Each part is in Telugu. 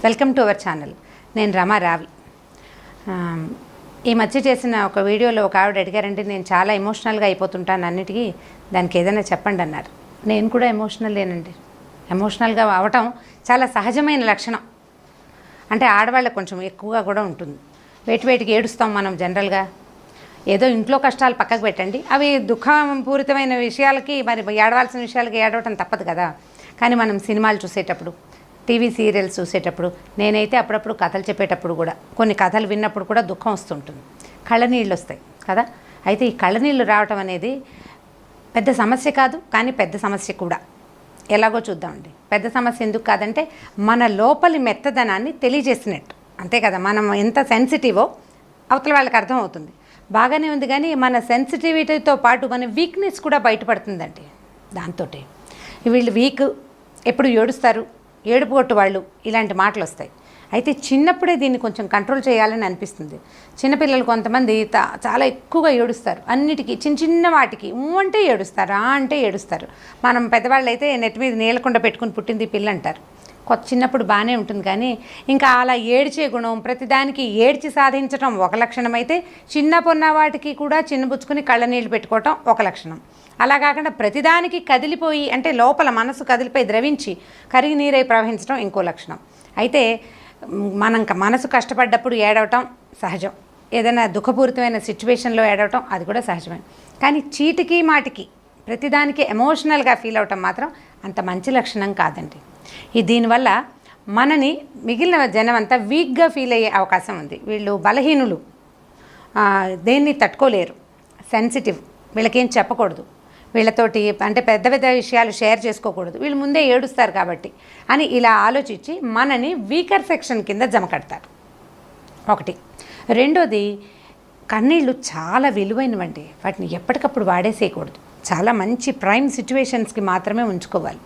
Welcome to our channel. నేను రమా రావి. ఈ మధ్య చేసిన ఒక వీడియోలో ఒక ఆవిడ అడిగారంటే నేను చాలా ఎమోషనల్గా అయిపోతుంటాను అన్నిటికీ, దానికి ఏదైనా చెప్పండి అన్నారు. నేను కూడా ఎమోషనలేనండి. ఎమోషనల్గా అవటం చాలా సహజమైన లక్షణం. అంటే ఆడవాళ్ళకి కొంచెం ఎక్కువగా కూడా ఉంటుంది. వేటికి ఏడుస్తాం మనం జనరల్గా. ఏదో ఇంట్లో కష్టాలు పక్కకు పెట్టండి, అవి దుఃఖపూరితమైన విషయాలకి మరి ఏడవాల్సిన విషయాలకి ఏడవటం తప్పదు కదా. కానీ మనం సినిమాలు చూసేటప్పుడు, టీవీ సీరియల్స్ చూసేటప్పుడు, నేనైతే అప్పుడప్పుడు కథలు చెప్పేటప్పుడు కూడా, కొన్ని కథలు విన్నప్పుడు కూడా దుఃఖం వస్తుంటుంది, కళ్ళనీళ్ళు వస్తాయి కదా. అయితే ఈ కళ్ళనీళ్ళు రావటం అనేది పెద్ద సమస్య కాదు, కానీ పెద్ద సమస్య కూడా. ఎలాగో చూద్దామండి. పెద్ద సమస్య ఎందుకు కాదంటే మన లోపలి మెత్తదనాన్ని తెలియజేసినట్టు, అంతే కదా. మనం ఎంత సెన్సిటివో అవతల వాళ్ళకి అర్థమవుతుంది. బాగానే ఉంది, కానీ మన సెన్సిటివిటీతో పాటు మన వీక్నెస్ కూడా బయటపడుతుందండి. దాంతో వీళ్ళు వీక్, ఎప్పుడు ఏడుస్తారు, ఏడుపు కొట్టు వాళ్ళు, ఇలాంటి మాటలు వస్తాయి. అయితే చిన్నప్పుడే దీన్ని కొంచెం కంట్రోల్ చేయాలని అనిపిస్తుంది. చిన్నపిల్లలు కొంతమంది చాలా ఎక్కువగా ఏడుస్తారు, అన్నిటికీ చిన్న వాటికి అంటే ఏడుస్తారు, అంటే ఏడుస్తారు. మనం పెద్దవాళ్ళు అయితే నెత్తి మీద నీళ్ళకుండా పెట్టుకుని పుట్టింది పిల్ల అంటారు. చిన్నప్పుడు బాగానే ఉంటుంది, కానీ ఇంకా అలా ఏడ్చే గుణం, ప్రతిదానికి ఏడ్చి సాధించడం ఒక లక్షణం అయితే, చిన్న పొన్న వాటికి కూడా చిన్నబుచ్చుకుని కళ్ళనీళ్ళు పెట్టుకోవటం ఒక లక్షణం. అలా కాకుండా ప్రతిదానికి కదిలిపోయి, అంటే లోపల మనసు కదిలిపోయి ద్రవించి కరిగి నీరై ప్రవహించడం ఇంకో లక్షణం. అయితే మనం మనసు కష్టపడ్డప్పుడు ఏడవటం సహజం, ఏదైనా దుఃఖపూరితమైన సిచ్యువేషన్లో ఏడవటం అది కూడా సహజమే. కానీ చీటికి మాటికి ప్రతిదానికి ఎమోషనల్గా ఫీల్ అవటం మాత్రం అంత మంచి లక్షణం కాదండి. దీనివల్ల మనని మిగిలిన జనం అంతా వీక్గా ఫీల్ అయ్యే అవకాశం ఉంది. వీళ్ళు బలహీనులు, దేన్ని తట్టుకోలేరు, సెన్సిటివ్, వీళ్ళకేం చెప్పకూడదు, వీళ్ళతోటి అంటే పెద్ద పెద్ద విషయాలు షేర్ చేసుకోకూడదు, వీళ్ళు ముందే ఏడుస్తారు కాబట్టి అని ఇలా ఆలోచించి మనని వీకర్ సెక్షన్ కింద జమ కడతారు. ఒకటి. రెండోది, కన్నీళ్ళు చాలా విలువైనవండి. వాటిని ఎప్పటికప్పుడు వాడేసేయకూడదు. చాలా మంచి ప్రైమ్ సిచ్యువేషన్స్కి మాత్రమే ఉంచుకోవాలి.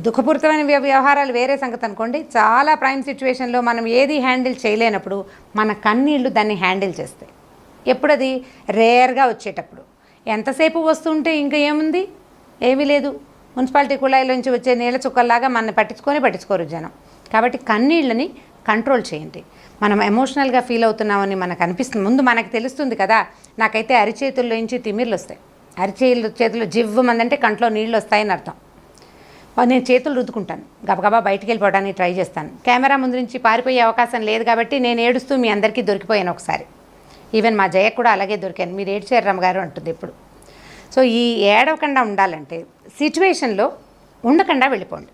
దుఃఖపూరితమైన వ్యవహారాలు వేరే సంగతి అనుకోండి. చాలా ప్రైమ్ సిచ్యువేషన్లో మనం ఏది హ్యాండిల్ చేయలేనప్పుడు మన కన్నీళ్ళు దాన్ని హ్యాండిల్ చేస్తాయి. ఎప్పుడది? రేర్గా వచ్చేటప్పుడు. ఎంతసేపు వస్తుంటే ఇంకా ఏముంది, ఏమీ లేదు. మున్సిపాలిటీ కుళాయిలోంచి వచ్చే నీళ్ళ చుక్కల్లాగా మనల్ని పట్టించుకోరు జనం. కాబట్టి కన్నీళ్ళని కంట్రోల్ చేయండి. మనం ఎమోషనల్గా ఫీల్ అవుతున్నామని మనకు అనిపిస్తుంది, ముందు మనకు తెలుస్తుంది కదా. నాకైతే అరిచేతుల్లోంచి తిమ్మిర్లు వస్తాయి. చేతులు జివ్వమందంటే కంట్లో నీళ్ళు వస్తాయని అర్థం. నేను చేతులు రుద్దుకుంటాను, గబగబా బయటికి వెళ్ళిపోవడానికి ట్రై చేస్తాను. కెమెరా ముందు నుంచి పారిపోయే అవకాశం లేదు కాబట్టి నేను ఏడుస్తూ మీ అందరికీ దొరికిపోయాను ఒకసారి. ఈవెన్ మా జయ కూడా అలాగే దొరికాను. మీరు ఏడ్చారు రమ్మగారు అంటుంది ఇప్పుడు. సో ఈ ఏడవకుండా ఉండాలంటే సిచ్యువేషన్లో ఉండకుండా వెళ్ళిపోండి.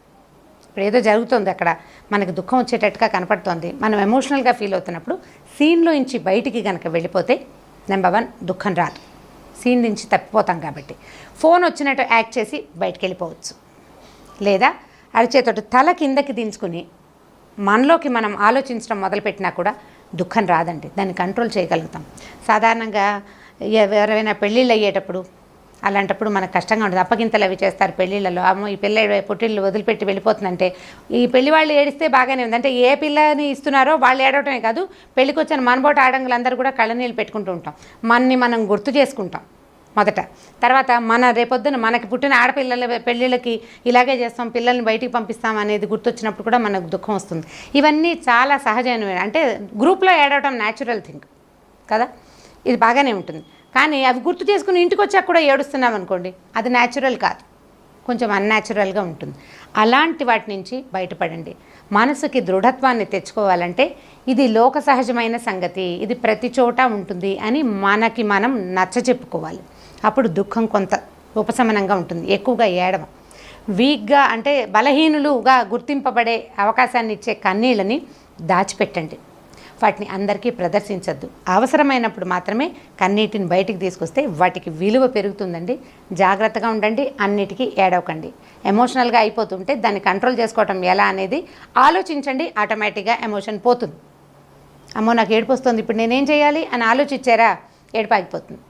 ఇప్పుడు ఏదో జరుగుతుంది అక్కడ, మనకు దుఃఖం వచ్చేటట్టుగా కనపడుతోంది, మనం ఎమోషనల్గా ఫీల్ అవుతున్నప్పుడు సీన్లో నుంచి బయటికి కనుక వెళ్ళిపోతే నెంబర్ 1 దుఃఖం రాదు. సీన్ నుంచి తప్పిపోతాం కాబట్టి ఫోన్ వచ్చినట్టు యాక్ట్ చేసి బయటికి వెళ్ళిపోవచ్చు. లేదా అరిచేతోటి తల కిందకి దించుకుని మనలోకి మనం ఆలోచించడం మొదలుపెట్టినా కూడా దుఃఖం రాదండి. దాన్ని కంట్రోల్ చేయగలుగుతాం. సాధారణంగా ఎవరైనా పెళ్ళిళ్ళు అయ్యేటప్పుడు అలాంటప్పుడు మనకు కష్టంగా ఉంటుంది. అప్పగింతలు అవి చేస్తారు పెళ్ళిళ్ళలో. అమ్మో ఈ పిల్ల పుట్టిళ్ళు వదిలిపెట్టి వెళ్ళిపోతుందంటే, ఈ పెళ్లి వాళ్ళు ఏడిస్తే బాగానే ఉంది, అంటే ఏ పిల్లని ఇస్తున్నారో వాళ్ళు ఏడవటమే కాదు, పెళ్ళికి వచ్చిన మనబోట ఆడంగులందరూ కూడా కళ్ళనీళ్ళు పెట్టుకుంటూ ఉంటాం. మనని మనం గుర్తు చేసుకుంటాం మొదట. తర్వాత మన రేపొద్దున మనకి పుట్టిన ఆడపిల్లల పెళ్ళిళ్ళకి ఇలాగే చేస్తాం, పిల్లల్ని బయటికి పంపిస్తాం అనేది గుర్తొచ్చినప్పుడు కూడా మనకు దుఃఖం వస్తుంది. ఇవన్నీ చాలా సహజమైనవి. అంటే గ్రూప్లో ఏడవటం న్యాచురల్ థింగ్ కదా, ఇది బాగానే ఉంటుంది. కానీ అవి గుర్తు చేసుకుని ఇంటికి వచ్చాక కూడా ఏడుస్తున్నాం అనుకోండి, అది న్యాచురల్ కాదు, కొంచెం అన్యాచురల్గా ఉంటుంది. అలాంటి వాటి నుంచి బయటపడండి. మనసుకి దృఢత్వాన్ని తెచ్చుకోవాలంటే ఇది లోక సహజమైన సంగతి, ఇది ప్రతి చోట ఉంటుంది అని మనకి మనం నచ్చ చెప్పుకోవాలి. అప్పుడు దుఃఖం కొంత ఉపశమనంగా ఉంటుంది. ఎక్కువగా ఏడవం. వీక్గా అంటే బలహీనులుగా గుర్తింపబడే అవకాశాన్ని ఇచ్చే కన్నీళ్ళని దాచిపెట్టండి. వాటిని అందరికీ ప్రదర్శించద్దు. అవసరమైనప్పుడు మాత్రమే కన్నీటిని బయటికి తీసుకొస్తే వాటికి విలువ పెరుగుతుందండి. జాగ్రత్తగా ఉండండి, అన్నిటికీ ఏడవకండి. ఎమోషనల్గా అయిపోతుంటే దాన్ని కంట్రోల్ చేసుకోవటం ఎలా అనేది ఆలోచించండి. ఆటోమేటిక్గా ఎమోషన్ పోతుంది. అమ్మో నాకు ఏడుపు వస్తుంది, ఇప్పుడు నేనేం చేయాలి అని ఆలోచించారా, ఏడుపు ఆగిపోతుంది.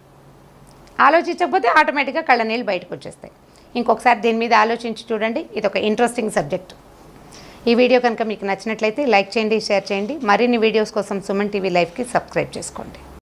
ఆలోచించకపోతే ఆటోమేటిక్గా కళ్ళనీళ్ళు బయటకు వచ్చేస్తాయి. ఇంకొకసారి దీని మీద ఆలోచించి చూడండి. ఇది ఒక ఇంట్రెస్టింగ్ సబ్జెక్ట్. ఈ వీడియో కనుక మీకు నచ్చినట్లయితే లైక్ చేయండి, షేర్ చేయండి. మరిన్ని వీడియోస్ కోసం సుమన్ టీవీ లైవ్కి సబ్స్క్రైబ్ చేసుకోండి.